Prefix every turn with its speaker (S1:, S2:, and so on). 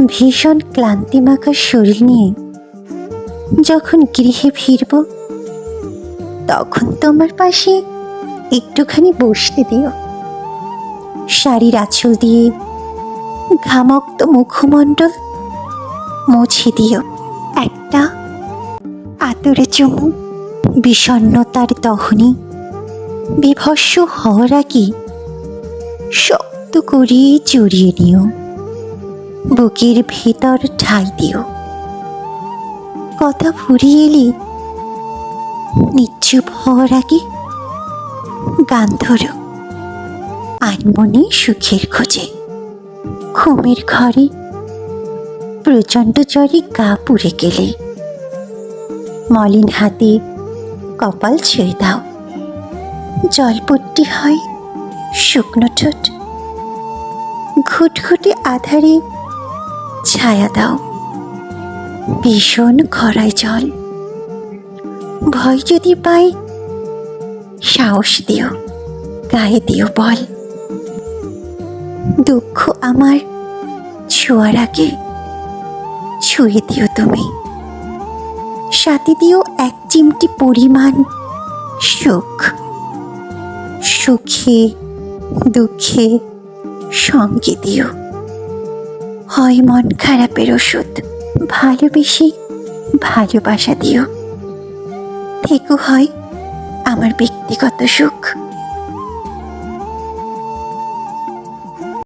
S1: ভীষণ ক্লান্তিমাখা শরীর নিয়ে যখন গৃহে ফিরব, তখন তোমার পাশে একটুখানি বসতে দিও। শাড়ির আঁচল দিয়ে ঘামক্ত মুখমণ্ডল মুছে দিও। একটা আদরে চুমু বিষণ্ণতার দহনে বিভস্ম হওয়ার আগে শক্ত করে জড়িয়ে নিও। বুকের ভেতর ঠাঁই দিও। কথা ফুরিয়ে এলে নিশ্চুপ হওয়ার আগে গান ধরো আনমনে সুখের খোঁজে। ঘুমের ঘরে প্রচণ্ড জ্বরে গা পুড়ে গেলে মলিন হাতে কপাল ছুঁয়ে দাও। জলপট্টি হয় শুকনো ঠোঁট, ঘুটঘুটে আধারে ছায়া দাও। ভীষণ খরায় জল, ভয় যদি পাই সাহস দিও, গায়ে দিও বল। দুঃখ আমার ছোঁয়ার আগে ছুঁয়ে দিও তুমি। সাথে দিও এক চিমটি পরিমাণ সুখ। সুখে দুঃখে সঙ্গে দিও। হয় মন খারাপের ওষুধ, ভালোবেসে ভালোবাসা দিও। থেকো হয় আমার ব্যক্তিগত সুখ।